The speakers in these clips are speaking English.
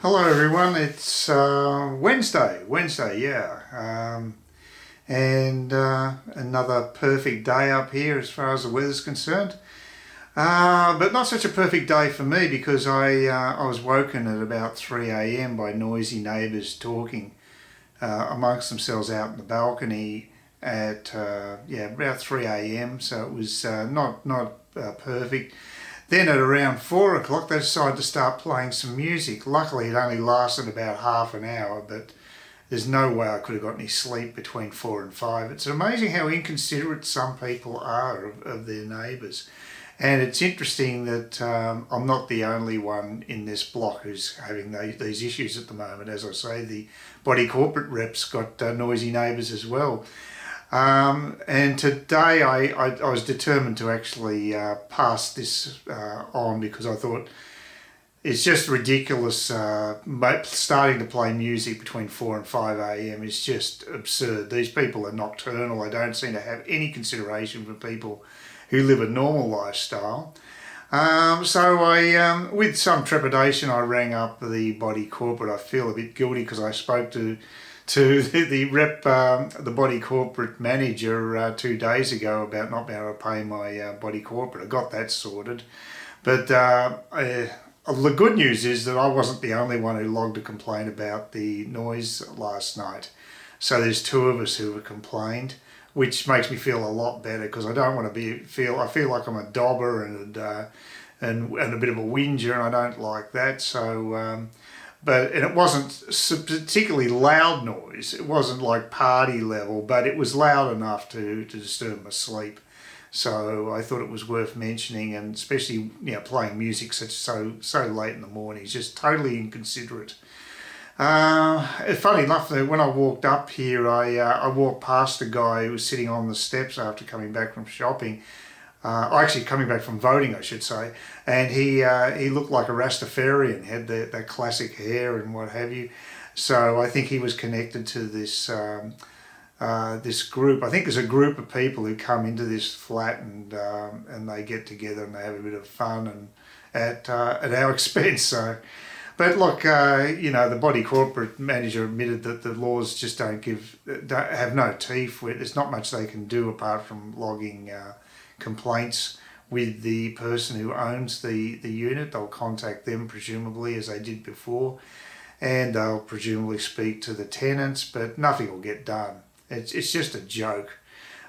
Hello everyone, it's Wednesday, yeah, and another perfect day up here as far as the weather's concerned. But not such a perfect day for me because I was woken at about 3 a.m. by noisy neighbours talking amongst themselves out in the balcony at about 3 a.m. So it was not perfect. Then at around 4 o'clock they decided to start playing some music. Luckily it only lasted about half an hour, but there's no way I could have got any sleep between 4 and 5. It's amazing how inconsiderate some people are of their neighbours. And it's interesting that I'm not the only one in this block who's having these issues at the moment. As I say, the body corporate reps got noisy neighbours as well. And today I was determined to actually pass this on because I thought it's just ridiculous. Starting to play music between 4 and 5 a.m. is just absurd. These people are nocturnal. They don't seem to have any consideration for people who live a normal lifestyle. So with some trepidation, I rang up the body corporate. I feel a bit guilty because I spoke to the body corporate manager 2 days ago about not being able to pay my body corporate. I got that sorted. But the good news is that I wasn't the only one who logged a complaint about the noise last night. So there's two of us who have complained, which makes me feel a lot better because I don't want to I feel like I'm a dobber and a bit of a whinger, and I don't like that. So and it wasn't particularly loud noise. It wasn't like party level, but it was loud enough to disturb my sleep. So I thought it was worth mentioning, and especially playing music so late in the morning is just totally inconsiderate. Funny enough, when I walked up here, I walked past a guy who was sitting on the steps after coming back from shopping. Actually coming back from voting, I should say, and he looked like a Rastafarian, had that classic hair and what have you. So I think he was connected to this this group. I think there's a group of people who come into this flat and they get together and they have a bit of fun and at our expense. So. But look, the body corporate manager admitted that the laws just don't have no teeth. There's not much they can do apart from logging complaints with the person who owns the unit. They'll contact them presumably as they did before, and they'll presumably speak to the tenants, but nothing will get done. It's just a joke.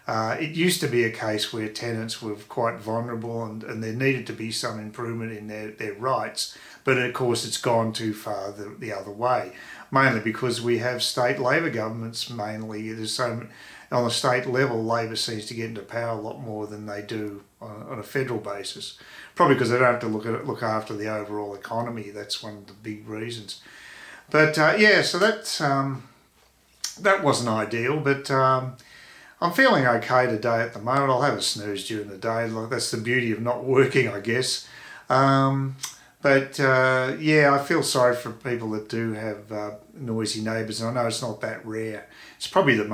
It used to be a case where tenants were quite vulnerable and there needed to be some improvement in their rights, but of course it's gone too far the other way, mainly because we have state Labor governments mainly. On a state level, Labor seems to get into power a lot more than they do on a federal basis, probably because they don't have to look after the overall economy. That's one of the big reasons. But so that wasn't ideal, but I'm feeling okay today at the moment. I'll have a snooze during the day. That's the beauty of not working, I guess. I feel sorry for people that do have noisy neighbours, and I know it's not that rare. It's probably the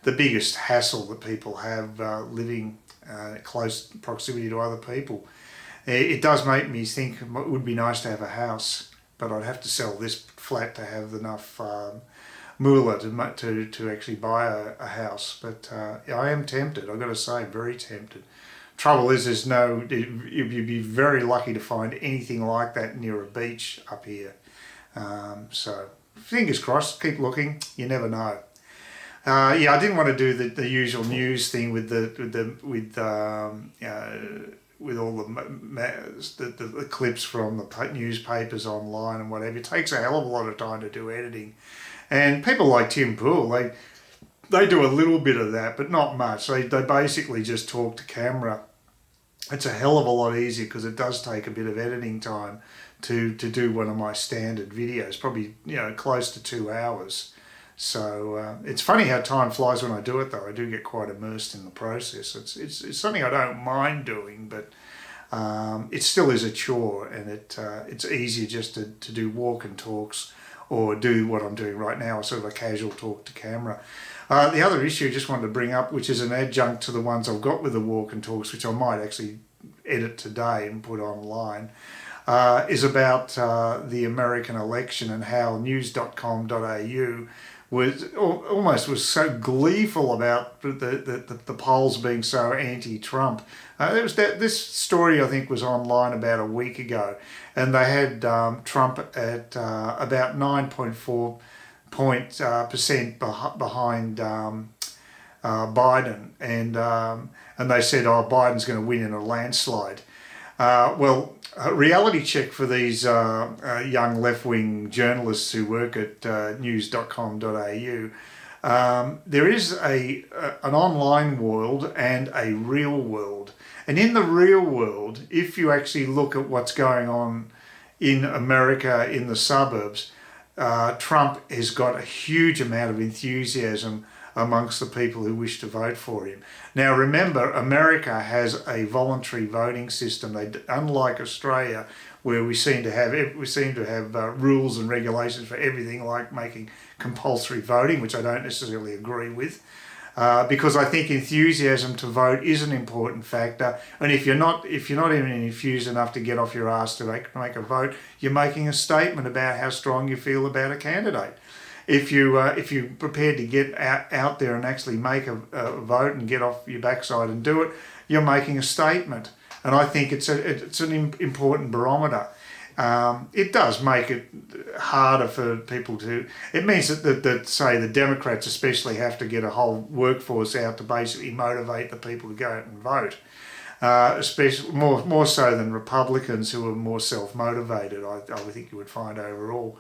biggest hassle that people have living close proximity to other people. It does make me think it would be nice to have a house, but I'd have to sell this flat to have enough moolah to actually buy a house. But I am tempted, I've got to say, very tempted. Trouble is, you'd be very lucky to find anything like that near a beach up here. So fingers crossed, keep looking, you never know. I didn't want to do the usual news thing with all the clips from the newspapers online and whatever. It takes a hell of a lot of time to do editing. And people like Tim Poole, they do a little bit of that, but not much. They basically just talk to camera. It's a hell of a lot easier because it does take a bit of editing time to do one of my standard videos, probably close to 2 hours. So it's funny how time flies when I do it, though. I do get quite immersed in the process. It's something I don't mind doing, but it still is a chore, and it's easier just to do walk and talks or do what I'm doing right now, sort of a casual talk to camera. The other issue I just wanted to bring up, which is an adjunct to the ones I've got with the walk and talks, which I might actually edit today and put online, is about the American election and how news.com.au was so gleeful about the polls being so anti-Trump. This story, I think, was online about a week ago, and they had Trump at about 9.4% behind Biden, and they said, "Oh, Biden's going to win in a landslide." Well, a reality check for these young left-wing journalists who work at news.com.au. There is an online world and a real world. And in the real world, if you actually look at what's going on in America, in the suburbs, Trump has got a huge amount of enthusiasm amongst the people who wish to vote for him. Now remember, America has a voluntary voting system. Unlike Australia, where we seem to have rules and regulations for everything, like making compulsory voting, which I don't necessarily agree with, because I think enthusiasm to vote is an important factor. And if you're not even enthused enough to get off your ass to make a vote, you're making a statement about how strong you feel about a candidate. If you're prepared to get out there and actually make a vote and get off your backside and do it, you're making a statement. And I think it's an important barometer. It does make it harder for people to. It means that say the Democrats especially have to get a whole workforce out to basically motivate the people to go out and vote. Especially more so than Republicans, who are more self-motivated. I would think you would find overall.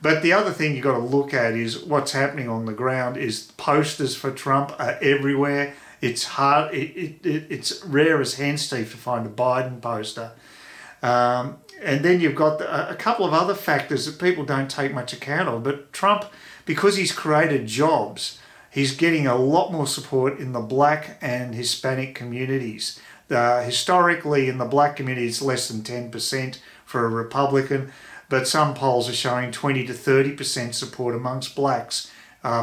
But the other thing you've got to look at is what's happening on the ground. Is posters for Trump are everywhere. It's hard. It's rare as hen's teeth to find a Biden poster. And then you've got a couple of other factors that people don't take much account of. But Trump, because he's created jobs, he's getting a lot more support in the black and Hispanic communities. Historically, in the black community, it's less than 10% for a Republican. But some polls are showing 20 to 30% support amongst blacks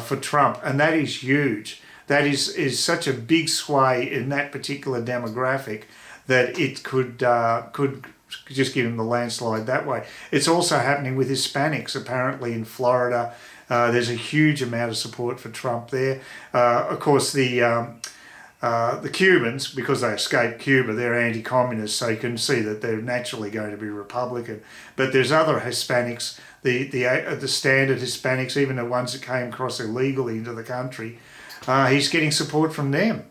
for Trump, and that is huge. That is such a big sway in that particular demographic that it could just give him the landslide that way. It's also happening with Hispanics. Apparently in Florida, there's a huge amount of support for Trump there. Of course, the Cubans, because they escaped Cuba, they're anti-communist, so you can see that they're naturally going to be Republican. But there's other Hispanics, the standard Hispanics, even the ones that came across illegally into the country. He's getting support from them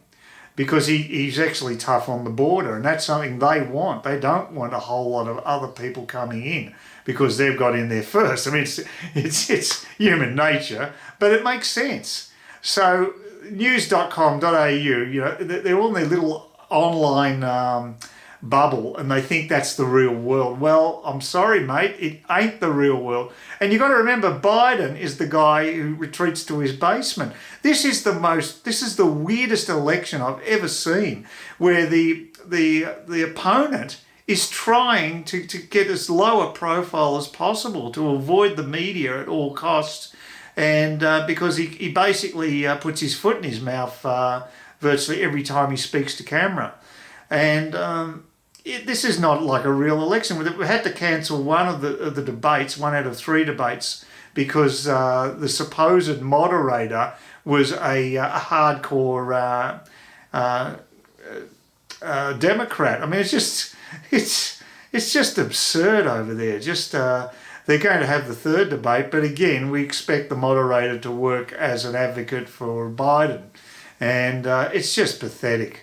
because he's actually tough on the border, and that's something they want. They don't want a whole lot of other people coming in because they've got in there first. I mean, it's human nature, but it makes sense. So news.com.au, they're all in their little online bubble, and they think that's the real world. Well, I'm sorry, mate, it ain't the real world. And you've got to remember, Biden is the guy who retreats to his basement. This is the weirdest election I've ever seen, where the opponent is trying to get as low a profile as possible to avoid the media at all costs. And because he basically puts his foot in his mouth virtually every time he speaks to camera. And this is not like a real election. We had to cancel one of the debates, 1 out of 3 debates, because the supposed moderator was a hardcore Democrat. I mean, it's just absurd over there. They're going to have the 3rd debate, but again, we expect the moderator to work as an advocate for Biden, and it's just pathetic.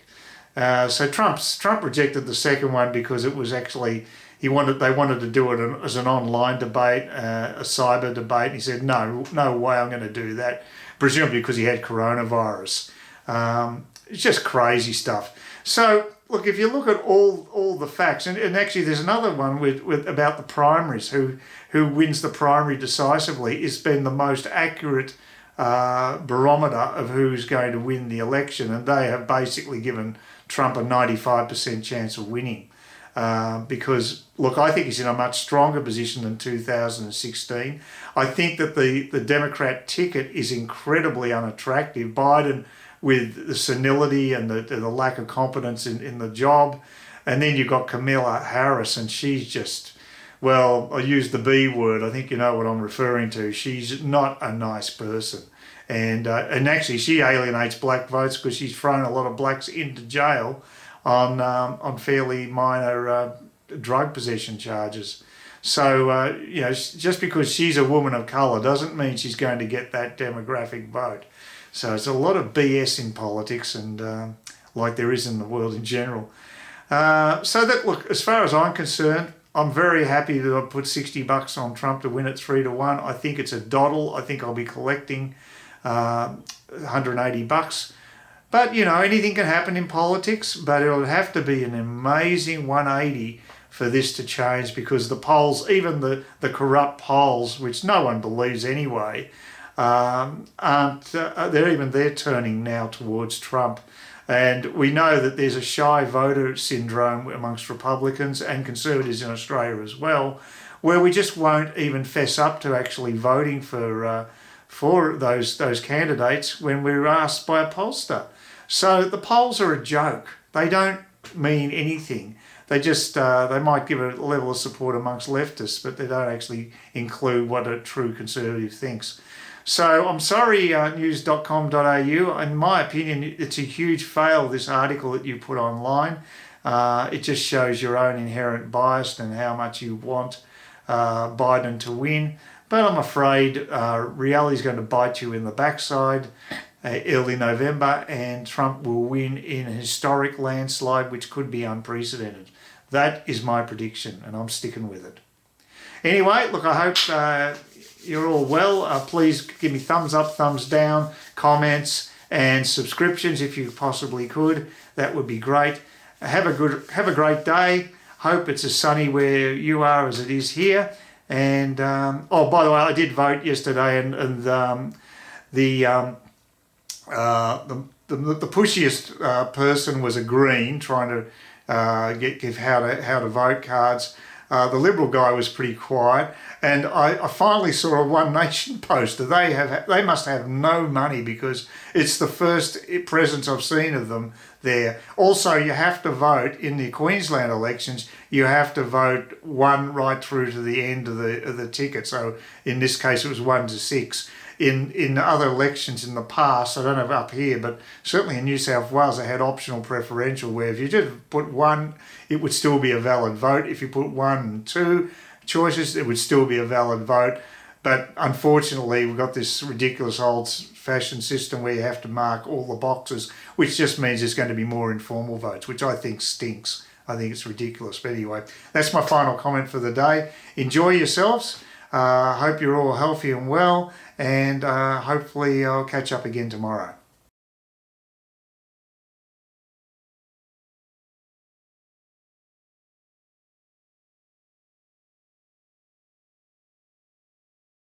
So Trump rejected the second one because it was actually they wanted to do it as an online debate, a cyber debate, and he said no way I'm going to do that, presumably because he had coronavirus. It's just crazy stuff. So look, if you look at all the facts, and actually there's another one with about the primaries, who wins the primary decisively has been the most accurate barometer of who's going to win the election, and they have basically given Trump a 95% chance of winning. Because, look, I think he's in a much stronger position than 2016. I think that the Democrat ticket is incredibly unattractive. Biden, with the senility and the lack of competence in the job. And then you've got Kamala Harris, and she's just well, I used the B word. I think you know what I'm referring to. She's not a nice person. And actually she alienates black votes because she's thrown a lot of blacks into jail on fairly minor drug possession charges. So, you know, just because she's a woman of colour doesn't mean she's going to get that demographic vote. So it's a lot of BS in politics, and like there is in the world in general. So that, look, as far as I'm concerned, I'm very happy that I put $60 on Trump to win at 3-1. I think it's a doddle. I think I'll be collecting $180. But, you know, anything can happen in politics, but it'll have to be an amazing 180 for this to change, because the polls, even the corrupt polls, which no one believes anyway, they're turning now towards Trump. And we know that there's a shy voter syndrome amongst Republicans and Conservatives in Australia as well, where we just won't even fess up to actually voting for those candidates when we're asked by a pollster. So the polls are a joke. They don't mean anything. They just they might give a level of support amongst leftists, but they don't actually include what a true conservative thinks. So I'm sorry, news.com.au. In my opinion, it's a huge fail, this article that you put online. It just shows your own inherent bias and how much you want Biden to win. But I'm afraid reality's going to bite you in the backside early November, and Trump will win in a historic landslide, which could be unprecedented. That is my prediction, and I'm sticking with it. Anyway, look, I hope you're all well. Please give me thumbs up, thumbs down, comments, and subscriptions if you possibly could. That would be great. Have a great day. Hope it's as sunny where you are as it is here. And oh, by the way, I did vote yesterday, and the pushiest person was a Green, trying to give how to vote cards. The Liberal guy was pretty quiet, and I finally saw a One Nation poster. They must have no money, because it's the first presence I've seen of them there. Also, you have to vote in the Queensland elections. You have to vote 1 right through to the end of the ticket. So in this case, it was 1 to 6. In other elections in the past, I don't know up here, but certainly in New South Wales, they had optional preferential, where if you just put 1, it would still be a valid vote. If you put 1 and 2 choices, it would still be a valid vote. But unfortunately, we've got this ridiculous old-fashioned system where you have to mark all the boxes, which just means there's going to be more informal votes, which I think stinks. I think it's ridiculous. But anyway, that's my final comment for the day. Enjoy yourselves. Hope you're all healthy and well, and hopefully I'll catch up again tomorrow.